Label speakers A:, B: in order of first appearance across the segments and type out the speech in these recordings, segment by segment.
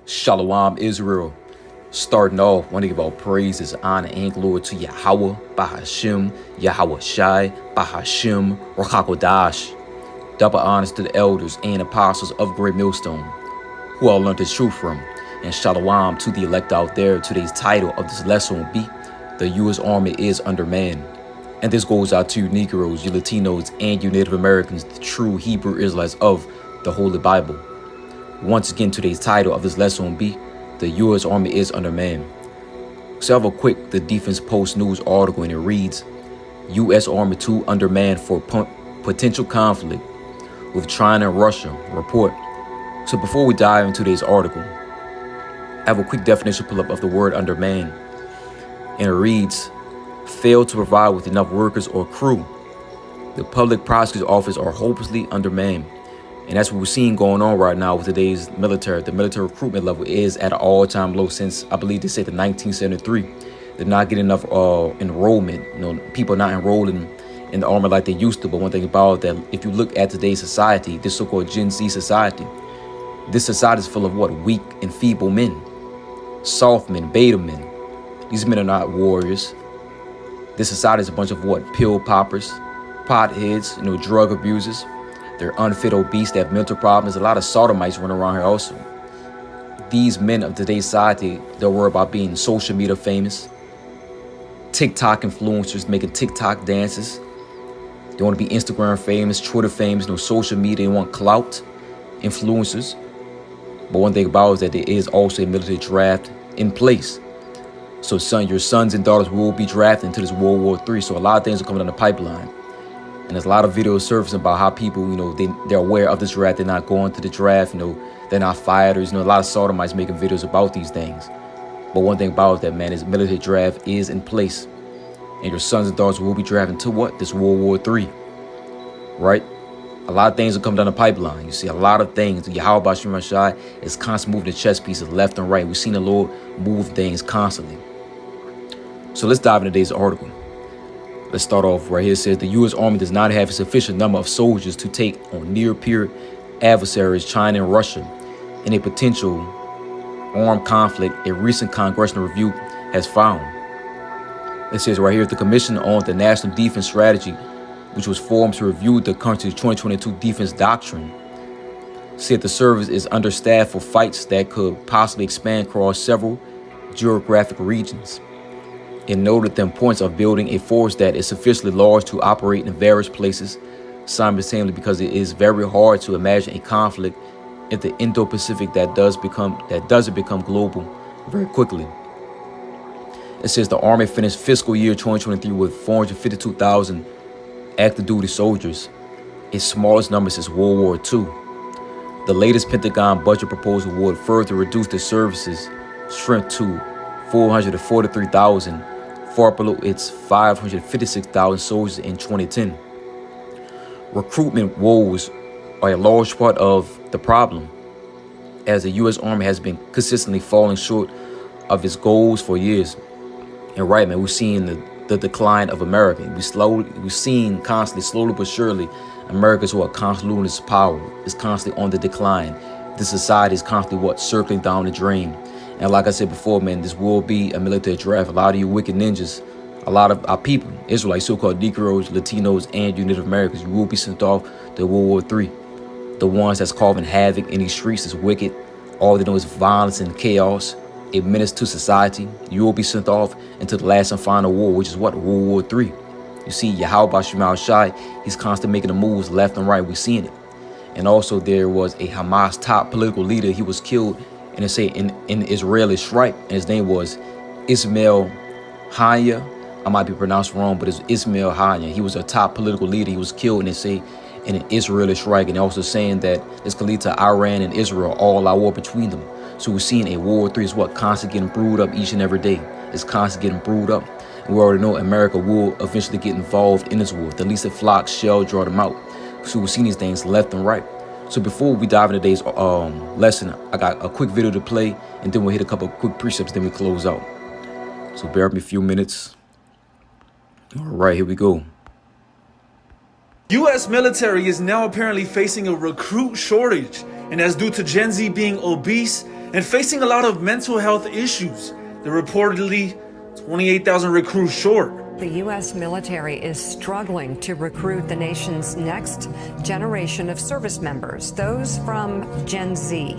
A: Shalom Israel. Starting off, I want to give all praises, honor, and glory to Yahweh, Bahashim, Yahweh Shai, Bahashim, Rakakodash. Double honors to the elders and apostles of Great Millstone, who all learned the truth from. And shalom to the elect out there. Today's title of this lesson will be, The U.S. Army is Undermanned. And this goes out to you Negroes, you Latinos, and you Native Americans, the true Hebrew Israelites of the Holy Bible. Once again, today's title of this lesson will be, The U.S. Army is Undermanned. So I have a quick The Defense Post News article, and it reads, U.S. Army too undermanned for potential conflict with China and Russia, report. So before we dive into today's article, I have a quick definition pull up of the word undermanned. And it reads, fail to provide with enough workers or crew. The public prosecutor's office are hopelessly undermanned. And that's what we're seeing going on right now with today's military. The military recruitment level is at an all-time low since, I believe they said, the 1973. They're not getting enough enrollment. People are not enrolling in the army like they used to. But one thing about that, if you look at today's society, this so-called Gen Z society, this society is full of what? Weak and feeble men, soft men, beta men. These men are not warriors. This society is a bunch of what? Pill poppers, potheads, drug abusers. They're unfit, obese, they have mental problems. A lot of sodomites running around here also. These men of today's society, they're worried about being social media famous, TikTok influencers making TikTok dances. They want to be Instagram famous, Twitter famous, social media. They want clout, influencers. But one thing about it is that there is also a military draft in place. So your sons and daughters will be drafted into this World War III. So a lot of things are coming down the pipeline. And there's a lot of videos surfacing about how people, they're aware of this draft. They're not going to the draft. They're not fighters. A lot of sodomites making videos about these things. But one thing about that, man, is military draft is in place. And your sons and daughters will be drafted to what? This World War III. Right? A lot of things are coming down the pipeline. You see a lot of things. Yahweh Bashim Shai is constantly moving the chess pieces left and right. We've seen the Lord move things constantly. So let's dive into today's article. Let's start off right here. It says the U.S. Army does not have a sufficient number of soldiers to take on near-peer adversaries, China and Russia, in a potential armed conflict, a recent congressional review has found. It says right here, the Commission on the National Defense Strategy, which was formed to review the country's 2022 defense doctrine, said the service is understaffed for fights that could possibly expand across several geographic regions. It noted the importance of building a force that is sufficiently large to operate in various places simultaneously, because it is very hard to imagine a conflict in the Indo-Pacific that doesn't become global very quickly. It says the Army finished fiscal year 2023 with 452,000 active duty soldiers, its smallest number since World War II. The latest Pentagon budget proposal would further reduce the service's strength to 443,000, far below its 556,000 soldiers in 2010. Recruitment woes are a large part of the problem, as the U.S. Army has been consistently falling short of its goals for years. And right, man, we're seeing the decline of America. We've seen constantly, slowly but surely, America's constantly losing its power. It's constantly on the decline. This society is constantly circling down the drain. And like I said before, man, this will be a military draft. A lot of you wicked ninjas, a lot of our people, Israelites, so-called Negroes, Latinos, and you Native Americans, you will be sent off to World War III. The ones that's causing havoc in these streets is wicked. All they know is violence and chaos. A menace to society. You will be sent off into the last and final war, which is what? World War III. You see, Yahweh Bashim Shai, he's constantly making the moves left and right. We're seeing it. And also there was a Hamas top political leader. He was killed in Israeli strike, and his name was Ismail Haniyeh. I might be pronounced wrong, but it's Ismail Haniyeh. He was a top political leader. He was killed in an Israeli strike, and also saying that this could lead to Iran and Israel, all our war between them. So we're seeing a World War III is constantly getting brewed up each and every day. It's constantly getting brewed up. And we already know America will eventually get involved in this war. The least flock shall draw them out. So we're seeing these things left and right. So before we dive into today's lesson, I got a quick video to play, and then we'll hit a couple of quick precepts, then we close out. So bear with me a few minutes. All right, here we go.
B: U.S. military is now apparently facing a recruit shortage, and that's due to Gen Z being obese and facing a lot of mental health issues. They're reportedly 28,000 recruits short.
C: The U.S. military is struggling to recruit the nation's next generation of service members, those from Gen Z.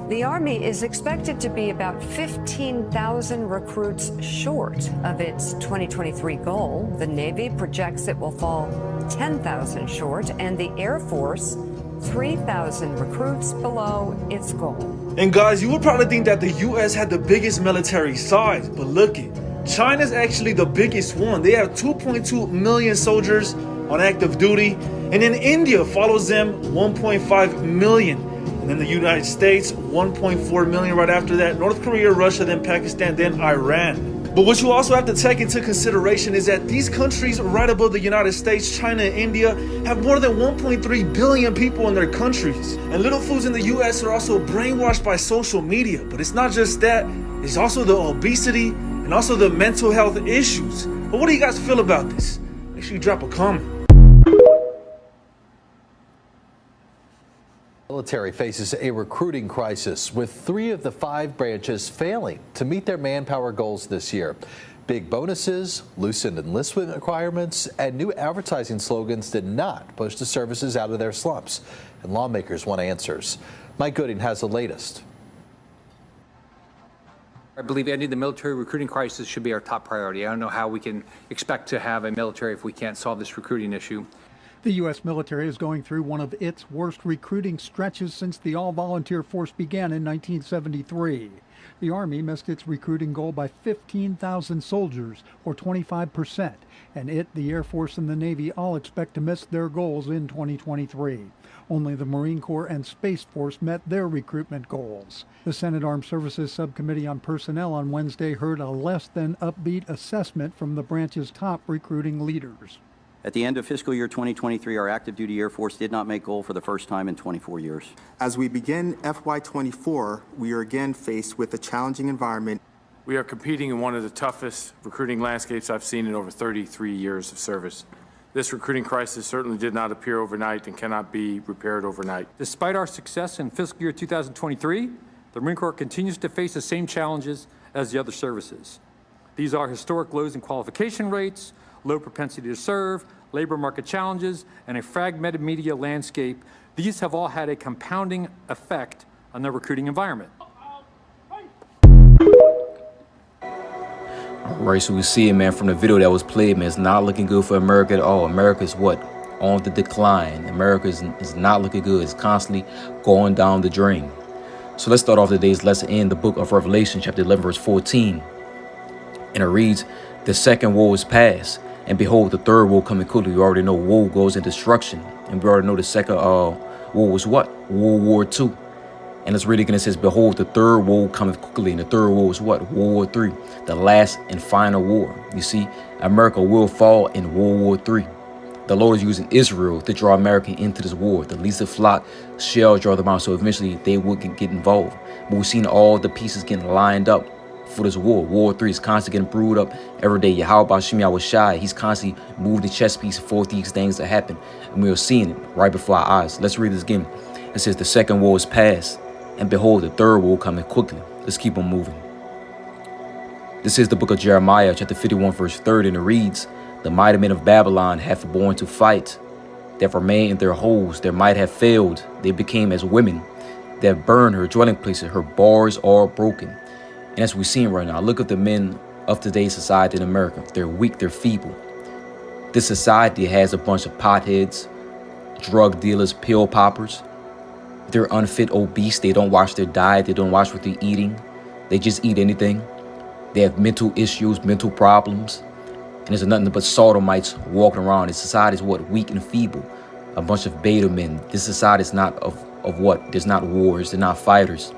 C: The Army is expected to be about 15,000 recruits short of its 2023 goal. The Navy projects it will fall 10,000 short, and the Air Force 3,000 recruits below its goal.
B: And guys, you would probably think that the U.S. had the biggest military size, but look it. China's actually the biggest one. They have 2.2 million soldiers on active duty, and then India follows them, 1.5 million. And then the United States, 1.4 million right after that. North Korea, Russia, then Pakistan, then Iran. But what you also have to take into consideration is that these countries right above the United States, China and India, have more than 1.3 billion people in their countries. And little fools in the US are also brainwashed by social media. But it's not just that, it's also the obesity and also the mental health issues. But what do you guys feel about this? Make sure you drop a comment.
D: Military faces a recruiting crisis, with 3 of the 5 branches failing to meet their manpower goals this year. Big bonuses, loosened enlistment requirements, and new advertising slogans did not push the services out of their slumps, and lawmakers want answers. Mike Gooding has the latest.
E: I believe ending the military recruiting crisis should be our top priority. I don't know how we can expect to have a military if we can't solve this recruiting issue.
F: The U.S. military is going through one of its worst recruiting stretches since the all-volunteer force began in 1973. The Army missed its recruiting goal by 15,000 soldiers, or 25%, and the Air Force, and the Navy all expect to miss their goals in 2023. Only the Marine Corps and Space Force met their recruitment goals. The Senate Armed Services Subcommittee on Personnel on Wednesday heard a less than upbeat assessment from the branch's top recruiting leaders.
G: At the end of fiscal year 2023, our active duty Air Force did not make goal for the first time in 24 years.
H: As we begin FY24, we are again faced with a challenging environment.
I: We are competing in one of the toughest recruiting landscapes I've seen in over 33 years of service. This recruiting crisis certainly did not appear overnight and cannot be repaired overnight.
E: Despite our success in fiscal year 2023, the Marine Corps continues to face the same challenges as the other services. These are historic lows in qualification rates, low propensity to serve, labor market challenges, and a fragmented media landscape. These have all had a compounding effect on the recruiting environment.
A: All right, so we see it, man, from the video that was played, man. It's not looking good for America at all. America's what? On the decline. America is not looking good. It's constantly going down the drain. So let's start off today's lesson in the book of Revelation, chapter 11, verse 14. And it reads, "The second woe is past, and behold, the third woe coming quickly." We already know woe goes in destruction. And we already know the second woe was what? World War II. And let's read it again. It says, "Behold, the third woe cometh quickly." And the third woe is what? World War III, the last and final war. You see, America will fall in World War III. The Lord is using Israel to draw America into this war. The least of flock shall draw them out. So eventually they will get involved. But we've seen all the pieces getting lined up for this war. World War III is constantly getting brewed up every day. Yahweh Bashim Yahushai, he's constantly moving the chess piece for these things to happen. And we are seeing it right before our eyes. Let's read this again. It says, "The second war is past, and behold, the third war coming quickly." Let's keep on moving. This is the book of Jeremiah, chapter 51, verse 30, and it reads, "The mighty men of Babylon have borne to fight. They have remained in their holes. Their might have failed. They became as women. They have burned her dwelling places. Her bars are broken." And as we're seeing right now, look at the men of today's society in America. They're weak, they're feeble. This society has a bunch of potheads, drug dealers, pill poppers. They're unfit, obese. They don't watch their diet. They don't watch what they're eating. They just eat anything. They have mental issues, mental problems. And there's nothing but sodomites walking around. This society is what? Weak and feeble. A bunch of beta men. This society is not of what? There's not wars. They're not fighters.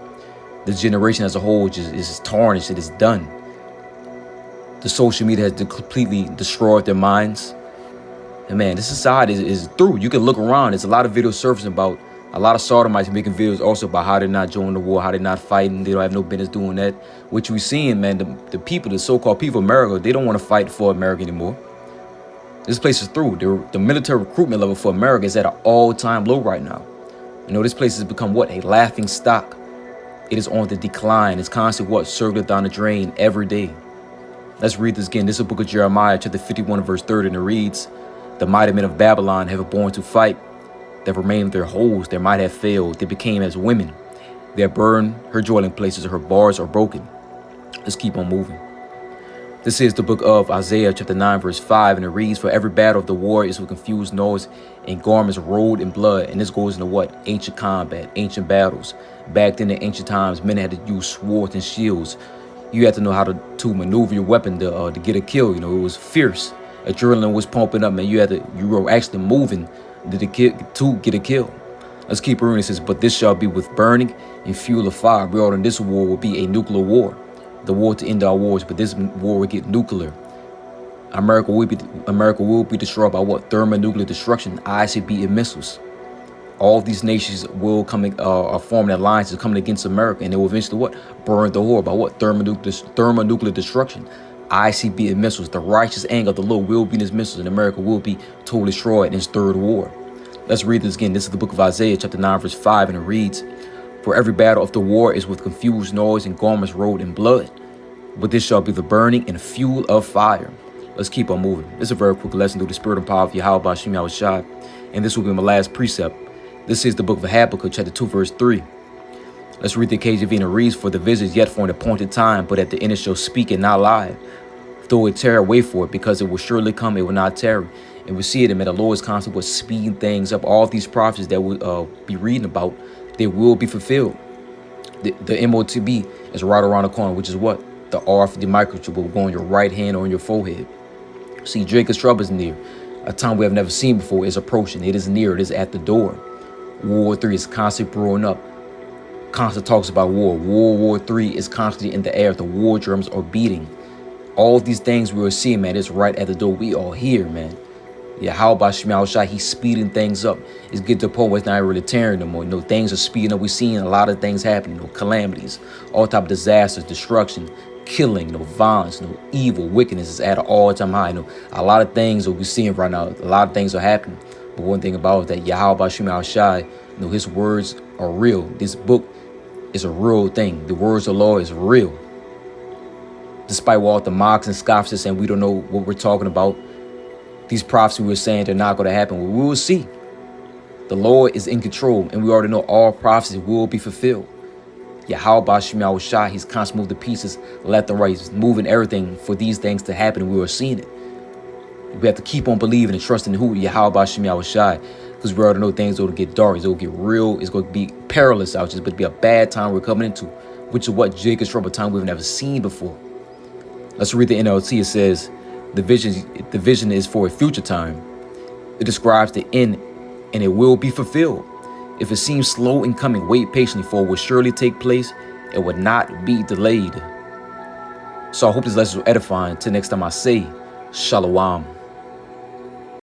A: The generation as a whole is tarnished. It is done. The social media has completely destroyed their minds. And man, this society is through. You can look around. There's a lot of videos surfacing about a lot of sodomites making videos also about how they're not joining the war, how they're not fighting. They don't have no business doing that. Which we're seeing, man, the people, the so-called people of America, they don't want to fight for America anymore. This place is through. The military recruitment level for America is at an all-time low right now. You know, this place has become what? A laughing stock It is on the decline. It's constantly what? Circling down the drain every day. Let's read this again. This is the book of Jeremiah, chapter 51, verse 30, and it reads, "The mighty men of Babylon have born to fight. They remained their holes. Their might have failed. They became as women. They have burned her dwelling places. Her bars are broken." Let's keep on moving. This is the book of Isaiah, chapter 9, verse 5, and it reads, "For every battle of the war is with confused noise and garments rolled in blood." And this goes into what? Ancient combat, ancient battles. Back then in ancient times, men had to use swords and shields. You had to know how to maneuver your weapon to get a kill. You know, it was fierce. Adrenaline was pumping up, man. You were actually moving to get a kill. Let's keep reading. It says, "But this shall be with burning and fuel of fire." We all know this war will be a nuclear war. The war to end our wars, but this war will get nuclear. America will be destroyed by what? Thermonuclear destruction, ICB and missiles. All these nations will are forming alliances coming against America, and they will eventually what? Burn the war by what? Thermonuclear destruction, ICB and missiles. The righteous anger of the Lord will be in his missiles, and America will be totally destroyed in his third war. Let's read this again. This is the book of Isaiah, chapter 9, verse 5, and it reads, "For every battle of the war is with confused noise and garments rolled in blood. But this shall be the burning and fuel of fire." Let's keep on moving. This is a very quick lesson through the spirit and power of Yahweh Bashim Yahushai. And this will be my last precept. This is the book of Habakkuk, chapter 2, verse 3. Let's read the KJV, and it reads, "For the vision is yet for an appointed time, but at the end it shall speak and not lie. Though it tarry, wait for it, because it will surely come, it will not tarry." And we see it, and the Lord is constantly speeding things up. All these prophecies that we'll be reading about, they will be fulfilled. The MOTB is right around the corner, which is what? The R50 microchip will go on your right hand or on your forehead. See, Jacob's trouble is near. A time we have never seen before is approaching. It is near. It is at the door. World War III is constantly brewing up. Constant talks about war. World War III is constantly in the air. The war drums are beating. All these things we are seeing, man, is right at the door. We are here, man. Yeah, how about Shemel Shai? He's speeding things up. It's getting to the point where it's not really tearing no more. You know, things are speeding up. We're seeing a lot of things happening. You know, calamities, all type of disasters, destruction, killing, you know, violence, you know, evil, wickedness is at an all-time high. You know, a lot of things that we're seeing right now, a lot of things are happening. But one thing about it is that Yahweh Bashim Al-Shai, you know, his words are real. This book is a real thing. The words of the Lord is real. Despite what all the mocks and scoffs are saying, we don't know what we're talking about. These prophecies we're saying they're not going to happen. We will see. The Lord is in control, and we already know all prophecies will be fulfilled. Yahweh Bashim Al-Shai, he's constantly moving the pieces left and right. He's moving everything for these things to happen, and we are seeing it. We have to keep on believing and trusting who? Yahweh Bashim Al-Shai, because we already know things are going to get dark. It's going to get real. It's going to be perilous out. It's going to be a bad time we're coming into, which is what Jacob's trouble time we've never seen before. Let's read the NLT. It says, the vision is for a future time. It describes the end, and it will be fulfilled. If it seems slow in coming, wait patiently, for it will surely take place. It will not be delayed. So I hope this lesson was edifying. Till next time I say, Shalom.